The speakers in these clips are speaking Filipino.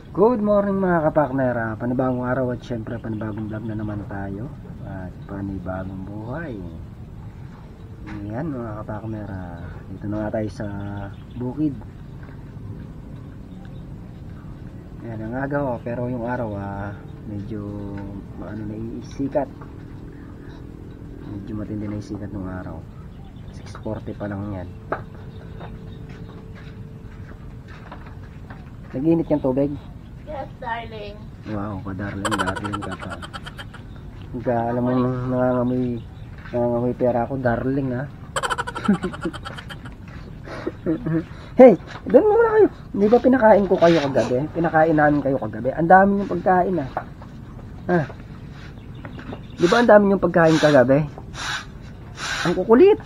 Good morning mga kapakner, panibagong araw at syempre panibagong vlog na naman tayo at panibagong buhay. Yan mga kapakner, dito na nga tayo sa bukid. Yan ang agaw, pero yung araw medyo naiisikat. Medyo matindi na isikat ng araw. 6:40 pa lang yan. Nag-init yung tubig? Yes, darling. Wow, darling ka pa. Alam mo nangangamoy pera ako, darling ha. Hey, doon muna kayo. Hindi ba pinakain ko kayo kagabi? Pinakain namin kayo kagabi. Ang dami yung pagkain Di ba ang dami yung pagkain kagabi? Ang kukulit.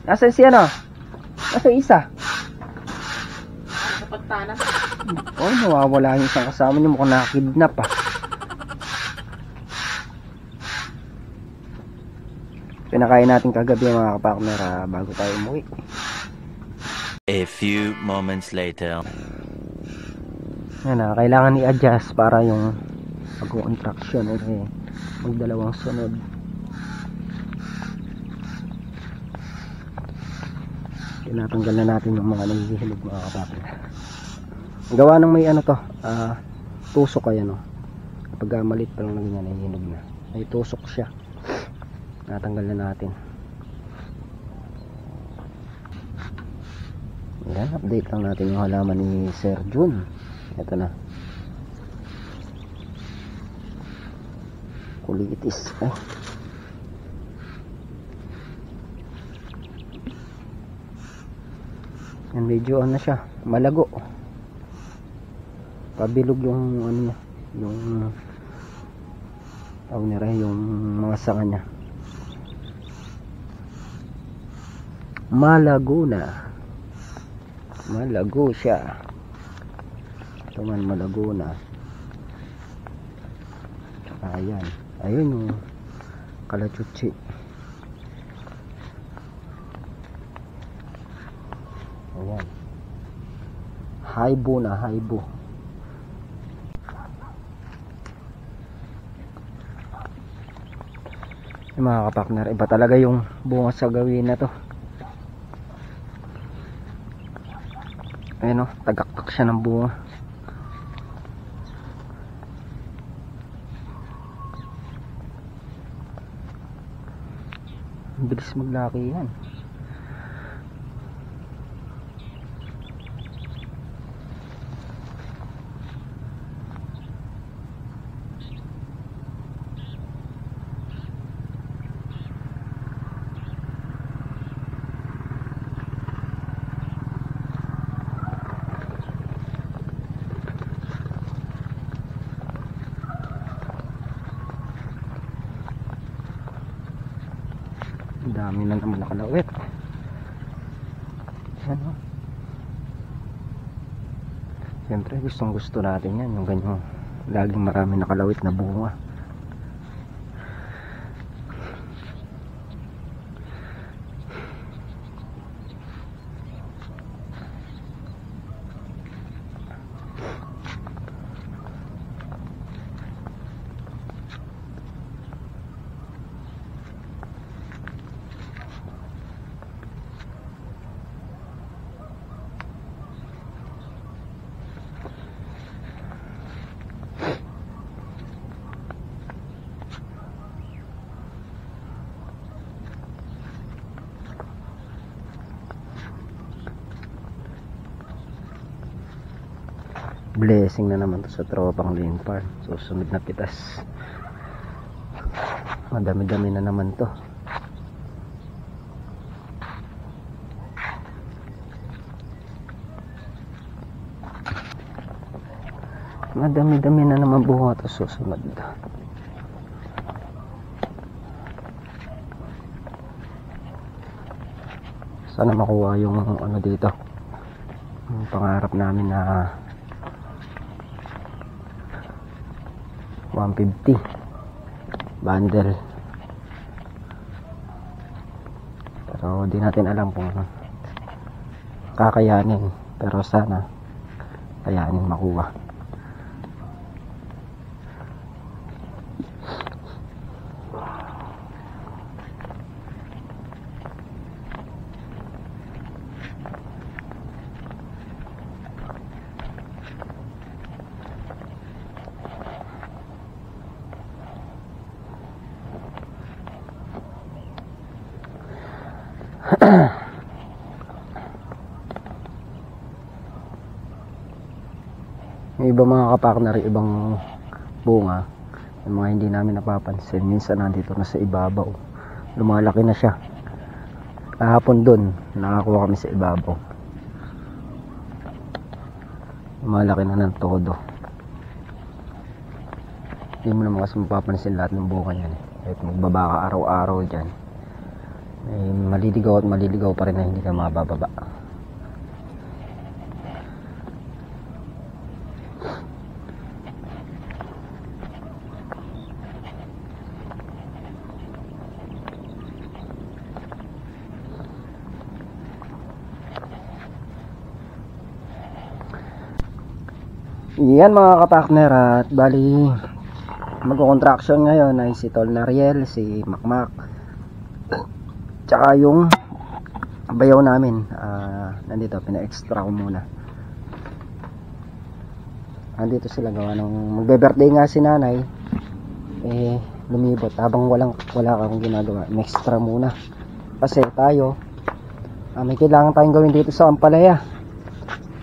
Nasaan si ano? Nasaan isa? Kapagtanas. Oh, nawawala yung isang kasama niyo, mukhang nakakidnap Pinakain natin kagabi mga kapakmer bago tayo umuwi. A few moments later. Yan kailangan i-adjust para yung pag-contraction magdalawang sunod. Tinatanggal na natin yung mga nahihilog mga kapakmer. Gawa ng may tusok kapag malit pa lang na nahihinog na, may tusok siya. Natanggal na natin. Yan, update lang natin yung halaman ni Sir Jun. Ito na, kulitis yan, medyo siya, malago, pabilog yung yung mga sanga niya. Malago siya. Ito man, malago na. Ayun yung kalachuchi. Ayan, haibo na, haibo. Mga kapakner, iba talaga yung bunga sa gawin na to. Ayun tagaktak siya ng bunga. Bilis maglaki yan. Dami na naman nakalawit. Yan Siyempre gustong gusto natin yan, yung ganyan laging marami nakalawit na bunga. Blessing na naman to sa tropang Lane Farm. Susunod na pitas. Madami-dami na naman to. Madami-dami na naman bunga to susunod. Sana makuha yung dito. Yung pangarap namin na 150 bundle, pero di natin alam kung kakayanin. pero sana kayanin makuha. Yung iba mga kapartner, ibang bunga, yung mga hindi namin napapansin, minsan nandito na sa ibabaw, lumalaki na siya. Kahapon dun nakakuha kami sa ibabaw, lumalaki na ng todo. Hindi mo naman kasi mapapansin lahat ng bunga yan kahit magbaba ka araw-araw dyan, maliligaw at maliligaw pa rin na hindi ka mabababa. Yan mga kapartner, at bali magko-contraction ngayon ay si Tol Nariel, si Makmak, tsaka yung bayaw namin. Nandito, pina-extra ko muna. Nandito sila gawa ng magbe-birthday nga si nanay, lumibot habang wala kang ginagawa, extra muna kasi tayo may kailangan tayong gawin dito sa Ampalaya.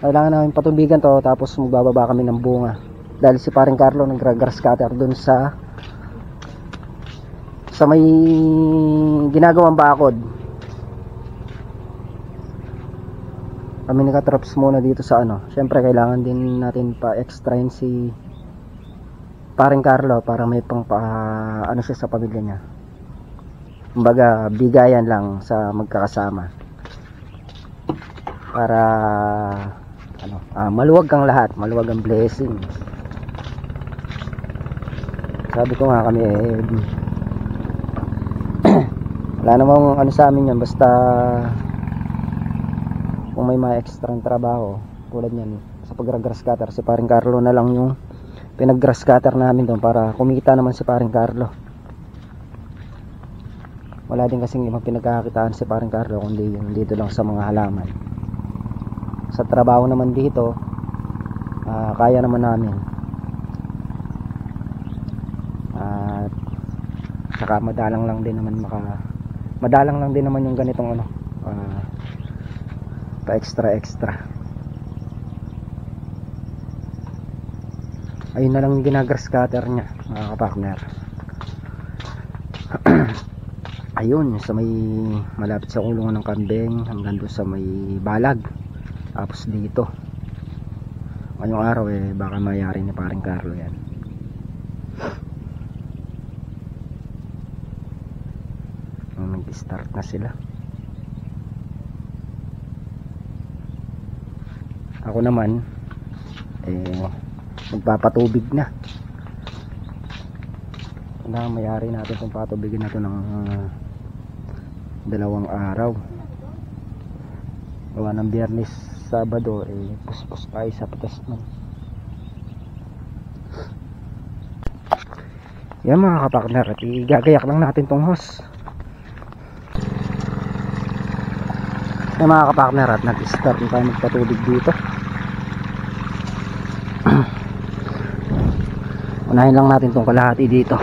Kailangan namin patubigan to, tapos magbababa kami ng bunga dahil si paring Carlo nag-grass cutter dun sa may ginagawang bakod. Kami naka-traps muna dito sa syempre kailangan din natin pa-extrain si paring Carlo para may pang siya sa pamilya niya. Kumbaga bigayan lang sa magkakasama para maluwag kang lahat, maluwag ang blessing. Sabi ko nga kami wala namang sa amin yan, basta kung may mga extra trabaho tulad yan sa pag-grass cutter, si paring Carlo na lang yung pinag-grass cutter namin doon para kumita naman si paring Carlo. Wala din kasing ibang pinagkakakitaan si paring Carlo kundi yung dito lang sa mga halaman. Sa trabaho naman dito kaya naman namin, at saka madalang lang din naman yung ganitong pa extra. Ayun na lang yung ginagrass cutter nya mga kapartner. Ayun sa may malapit sa kulungan ng kambing hanggang doon sa may balag, tapos dito ngayong araw baka mayari ni paring Carlo yan. Nag-start na sila. Ako naman magpapatubig na. Kailangan mayari natin kung patubigin na ito ng 2 araw. Gawa ng Biyernes, Sabado puspos tayo sa patas nun. Yan mga kapartner, at igagayak lang natin tong hose. Yan mga kapartner, at nag-start na tayo magpatubig dito. Unahin lang natin tong kalahati dito.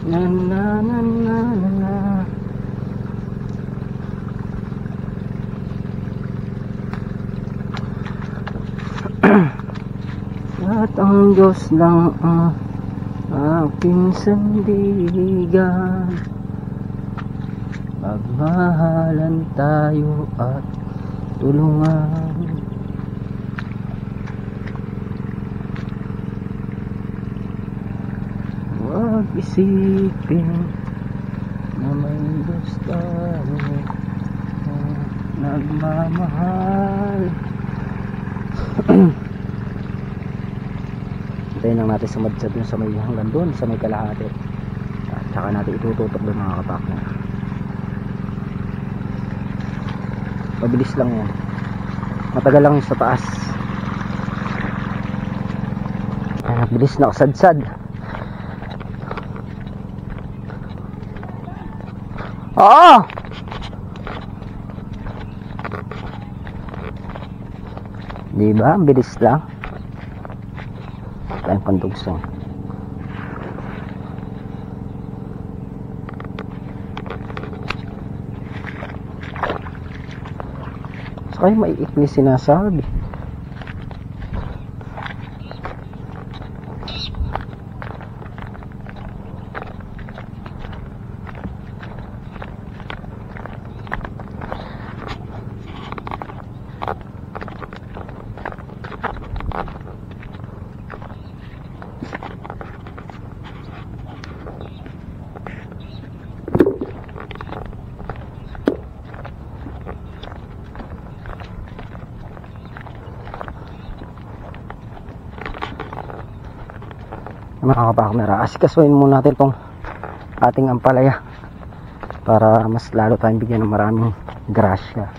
Na na na na na na. At ang Diyos lang ang aking sandigan, pagmahalan tayo at tulungan. Huwag isipin na may Diyos tayo nagmamahal. hintayin lang natin sumadsad dun sa may hanggang dun sa may kalahati at saka natin itututok dun mga kapakner. Mabilis lang yan, matagal lang sa taas. Bilis na sadsad. Oo, diba? Bilis lang. Tayong pandugsong. Saka yung maiikli sinasabi. Mga kapakmera, asikasuhin muna natin itong ating ampalaya para mas lalo tayong bigyan ng maraming grasya.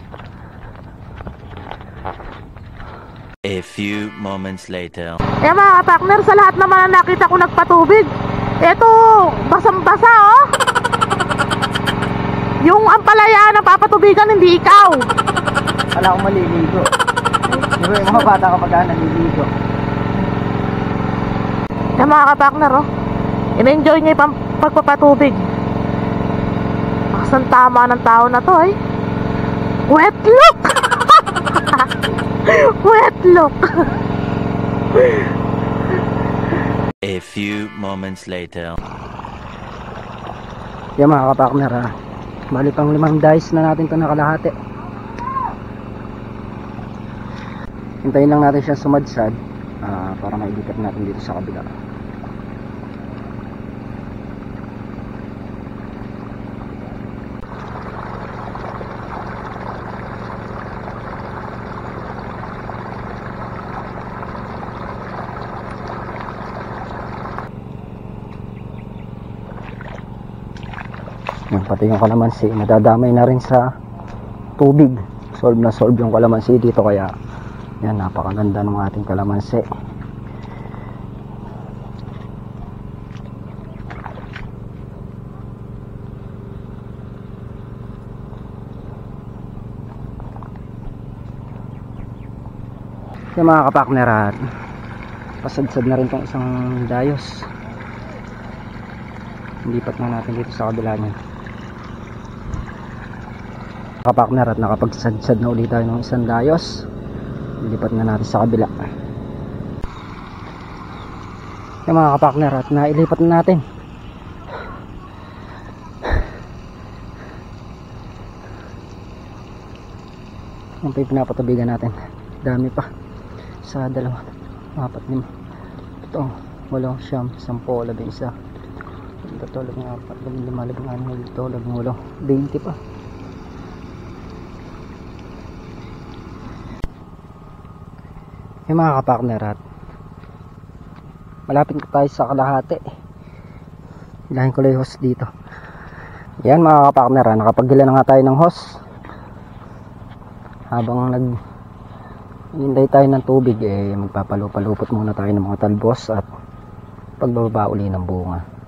A few moments later. Mga kapakner, sa lahat naman na nakita ko nagpatubig, eto basang-basa oh. Yung ampalaya na papatubigan, hindi ikaw. Wala akong maliligo. Diba yung mga bata kapag naliligo. Mga kapakner oh, in-enjoy niya yung pagpapatubig. Ang tama ng tao na to eh. Wet look. Wet look. A few moments later. Yan mga kapakner ha, bali pang 5 dice na natin ito nakalahati. Hintayin lang natin siya sumadsad para maidikat natin dito sa kabila. Yan, pati yung kalamansi nadadamay na rin sa tubig. Solve na solve yung kalamansi dito, kaya yan, napakaganda ng ating kalamansi. Yung mga kapakner, pasadsad na rin tong isang dayos. Lipat na natin dito sa kabila niya. Kapakner, at nakapagsadsad na ulit tayo ng isang dayos. Lipat na natin sa kabila. Yung mga kapakner, at nailipat na natin. Yung pa yung pinapatubigan natin, dami pa. Sa 2, 4, 5, 7, 8, 9, 10, 11, 12, 13, 14, 15, 16, 17, 18, 20 pa. Yung mga kapakner, at malapit tayo sa kalahati. Ilahin ko lang yung hose dito. Yan mga kapakner, nakapagila na nga tayo ng hose. Habang hinday tayo ng tubig, magpapalupalupot muna tayo ng mga talbos at pagbababa uli ng bunga.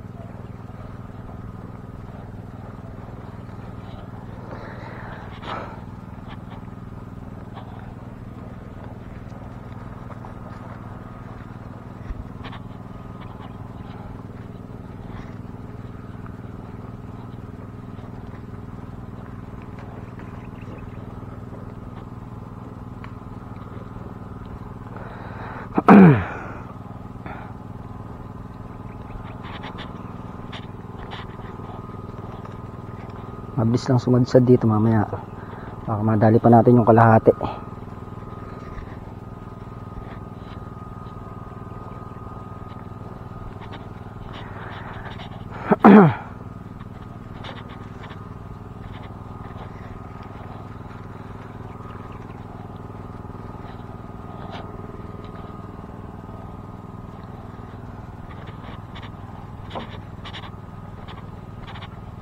Mabilis lang sumadsad dito mamaya, baka madali pa natin yung kalahati.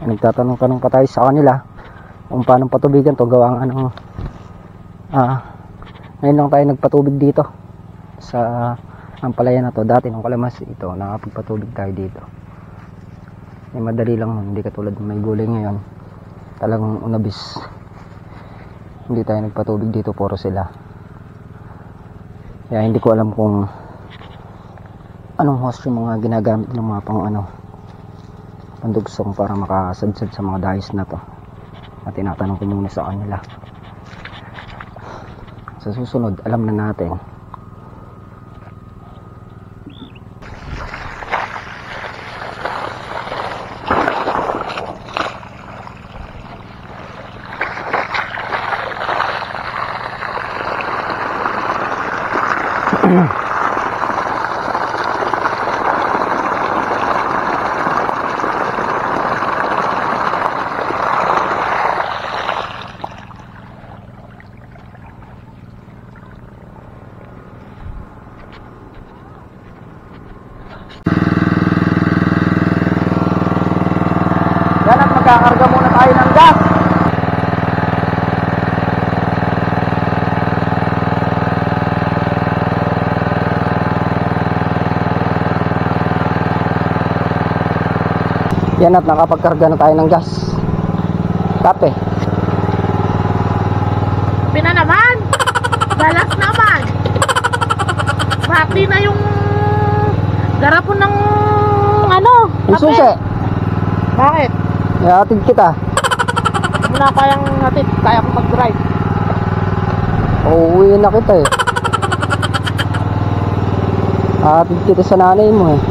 Nagtatanong-tanong pa tayo sa kanila kung paano patubigan to. Gawa nga ng ngayon lang tayo nagpatubig dito sa ampalaya na to. Dati nung Kalamas ito, nakapagpatubig tayo dito. Madali lang nun, hindi katulad ng may gulay ngayon. Talagang unabis. Hindi tayo nagpatubig dito, puro sila. Kaya hindi ko alam kung anong hose yung mga ginagamit ng mga pandugsong para makasadsad sa mga dahis na to. At tinatanong ko muna sa kanila. Sa susunod, alam na natin. Yan at magkakarga muna tayo ng gas. Yan at nakapagkarga na tayo ng gas. Kape. Pina naman. Balas naman. Mati na yung garapon ng Yung susi. Bakit? Ihatid kita. Hindi na kayang hatid. Kaya ko mag-drive. Uuwi na kita eh. Ihatid kita sa nanay mo eh.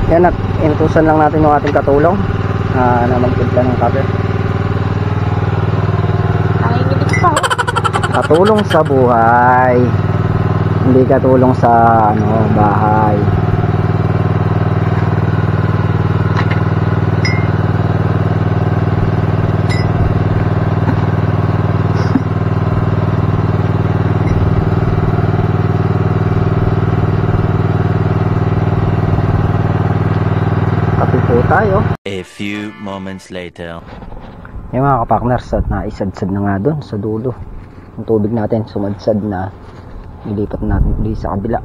Yan at inutusan lang natin yung ating katulong na magpunta ng kape. Nanginginig pa oh. Katulong sa buhay, hindi katulong sa bahay. Kape po tayo. A few moments later. Yung mga kapakners at naisadsad na nga doon sa dulo. Yung tubig natin sumadsad na, nilipat natin ulit sa kabila.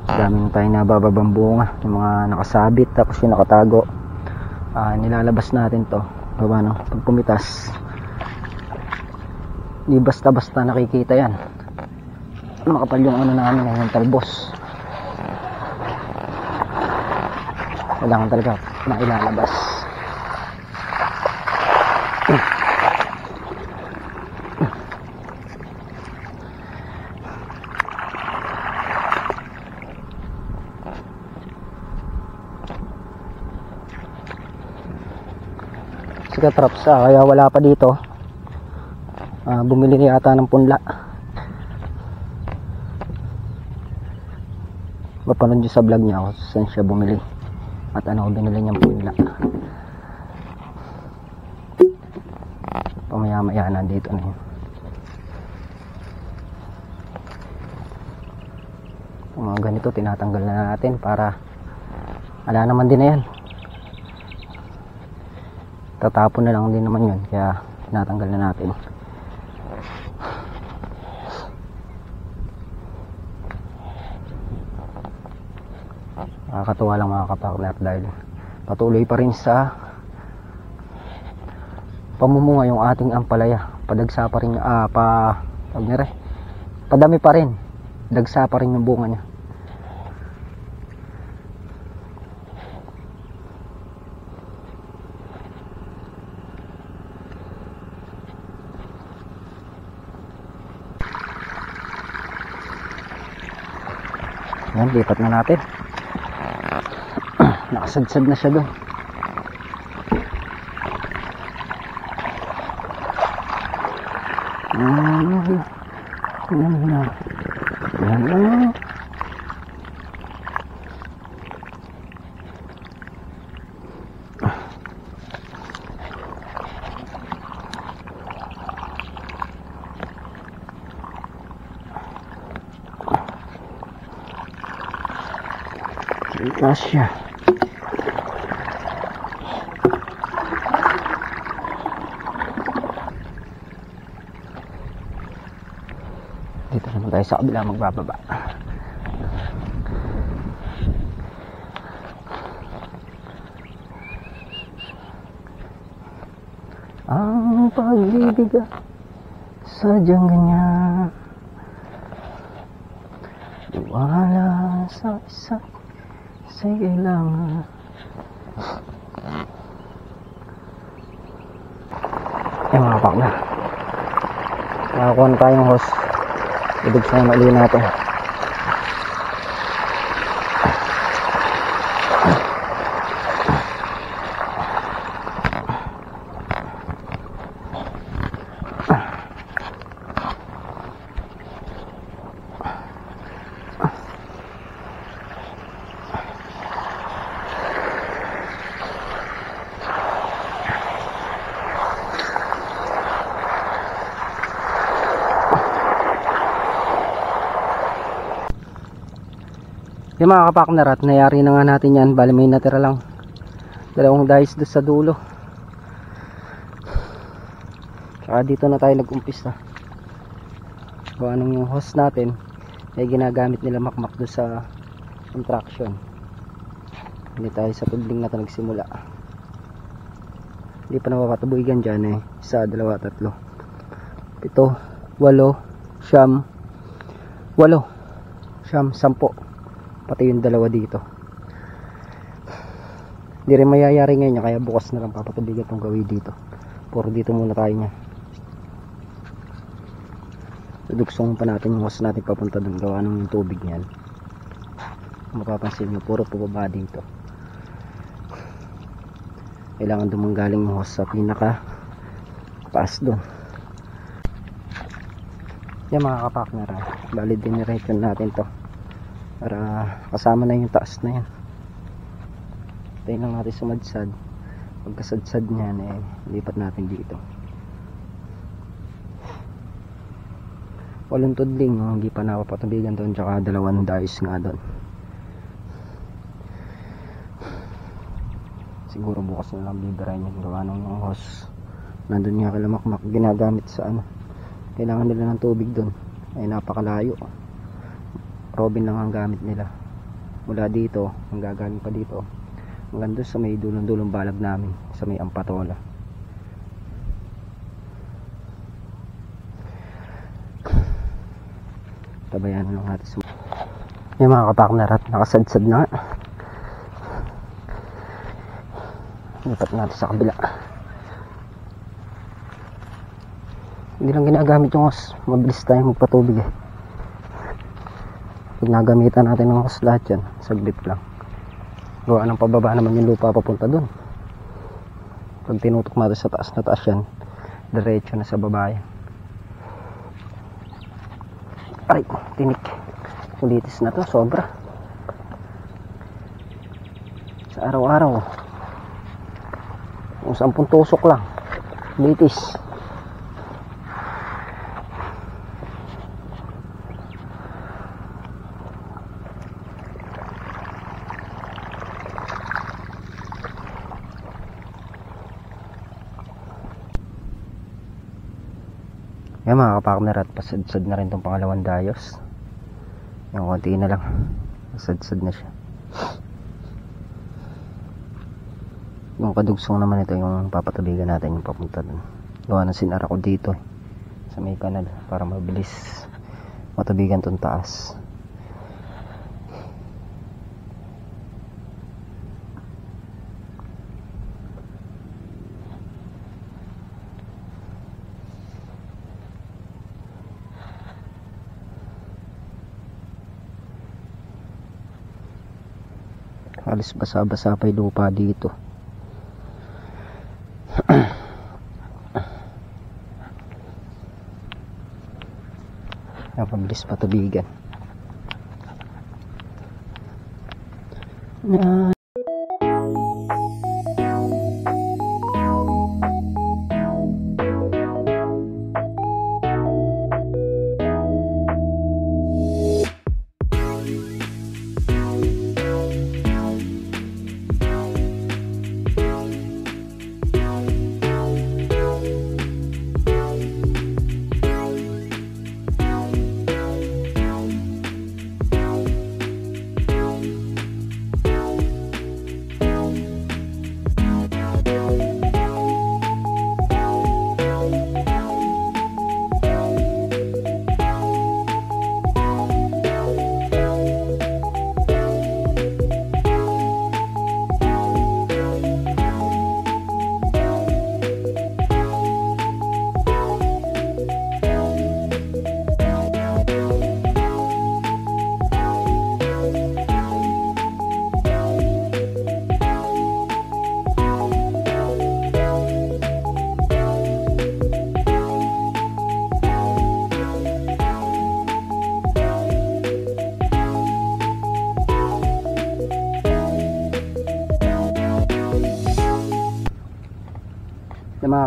Dami na tayo nabababang bunga, yung mga nakasabit tapos yung nakatago. Nilalabas natin to gawa ng pag pumitas. Di basta-basta nakikita yan. Makapal yung namin, yung talbos. Kailangan talaga na ilalabas. Sige traps kaya wala pa dito. Bumili yata ng punla. Mapanood nyo sa vlog niya ako saan siya bumili at ano binili niyang punla. Pamaya-maya nandito na yun. Yung mga ganito tinatanggal na natin para ala naman din na yan. Tatapon na lang din naman yun, kaya tinatanggal na natin. Nakakatuwa lang mga kapakner dahil patuloy pa rin sa pamumunga yung ating ampalaya. Padagsa pa rin padami pa rin, dagsa pa rin yung bunga niya. Yan, lipat na natin. Nakasadsad na siya doon. Yan. Kasya. Dito naman tayo sa kabila magbababa. Ang pag-ibig sadyang ganyan, wala sa isa't isa'y kailangan. Mga pakla, nakakuha na tayong hose. Ibigsan na uli natin. Yung mga kapakner, at nayari na nga natin yan. Bali may natira lang dalawang dice doon sa dulo. Saka dito na tayo nag-umpisa. Kung anong yung hose natin ay ginagamit nila makmak doon sa contraction. Hindi tayo sa tudling na ito nagsimula. Hindi pa napapatubuigan dyan eh. 1, 2, 3, 7, 8, 9, 10, 10. Pati yung dalawa dito. Hindi rin mayayari ngayon, kaya bukas na lang papatubigan itong gawin dito. Puro dito muna tayo niya. Dudugsong pa natin yung hose natin papunta doon. Gawa ng tubig niyan. Mapapansin nyo, puro pababa dito. Kailangan dumanggaling yung hose sa pinaka paas doon. Yan mga kapakner, bali diniretso natin to para kasama na yung taas na yan. Tayo lang natin sumadsad. Pagkasadsad nyan eh, lipat natin dito. Walang tudling, hindi pa napapatubigan doon, tsaka dalawang dice nga doon. Siguro bukas na lang bibirahin yung gawa ng hose. Nandun nga kila makmak ginagamit sa ano, kailangan nila ng tubig doon ay napakalayo. Robin lang ang gamit nila. Mula dito, ang gagaling pa dito hanggang doon sa may dulong-dulong balag namin, sa may Ampatola. Tabayan lang natin. Yung mga kapakner, at nakasadsad na nga. Lipat natin sa kabila. Hindi lang ginagamit yung hose, mabilis tayo magpatubig eh. Pag nagamitan natin ng hose lahat yan, saglit lang. Gawa ng pababa naman yung lupa papunta dun. Pag tinutok natin sa taas na taas yan, diretso na sa baba yan. Ay, tinik. Kulitis na to, sobra. Sa araw-araw, kung 10 tusok lang, kulitis. Yan mga kapakner, at pasadsad na rin itong pangalawang dayos. Yung konti na lang, pasadsad na siya. Yung kadugsong naman ito yung papatubigan natin yung papunta dun. Gawa ng sinara ko dito sa may kanal para mabilis matubigan itong taas. Halos basa-basa pa yung lupa dito. Napabilis patubigan.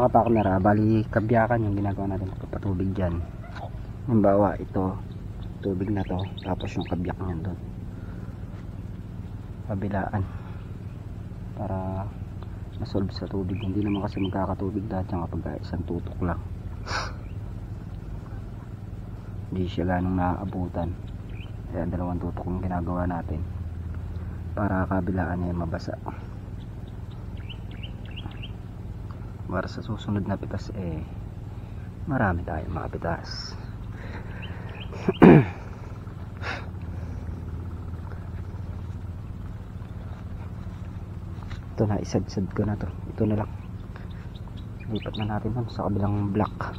mga kapartner, bali kabyakan yung ginagawa natin pagpatubig dyan. Halimbawa ito, tubig na to, tapos yung kabyak niyan doon kabilaan para masolve sa tubig. Hindi naman kasi magkakatubig lahat yan kapag isang tutok lang, hindi siya ganong naaabutan. Kaya dalawang tutok yung ginagawa natin para kabilaan niya mabasa, para sa susunod na pitas marami tayong mga pitas. Ito na, isadsad ko na to. Ito na lang, lipat na natin sa kabilang block.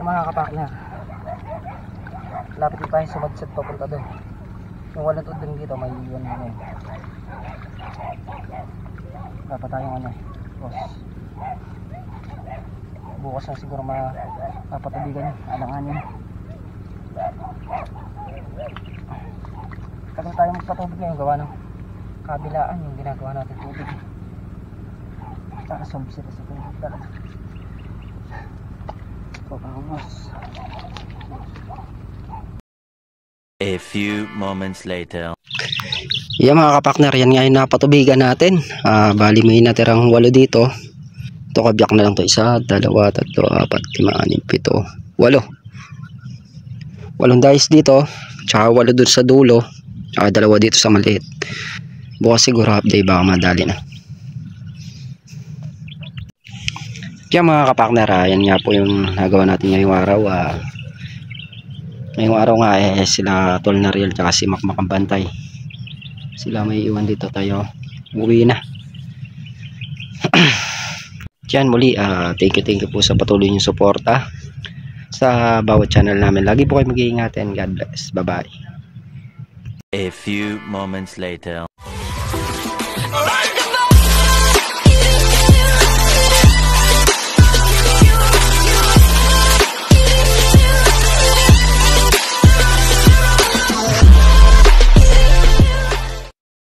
Mga kapakna, lapit tayo sa madsad papunta doon. Yung walang tudong dito, may iwan na yun. Dapat tayong bukas na siguro mapatubigan yun, alanganin. Tagal tayo magpatubig ngayon, gawa ng kabilaan yung ginagawa natin tubig. Kakasolve sila sa tubig talaga. A few moments later. Yeah mga kapakner, yan nga yung napatubigan natin. Bali may natirang 8 dito. Ito kabyak na lang to, 1, 2, 3, 4, 5, 6, 7, 8. 8 dice dito, tsaka 8 dun sa dulo, tsaka 2 dito sa maliit. Bukas siguro half day, baka madali na. Kaya mga kapakner, yan nga po yung nagawa natin ngayong araw. Ngayong araw nga sila Tol Nariel tsaka si Makmak ang bantay. Sila may iwan dito, tayo uwi na. Diyan muli, thank you po sa patuloy niyong suporta sa bawat channel namin. Lagi po kayo mag-iingatin. God bless. Bye bye. A few moments later.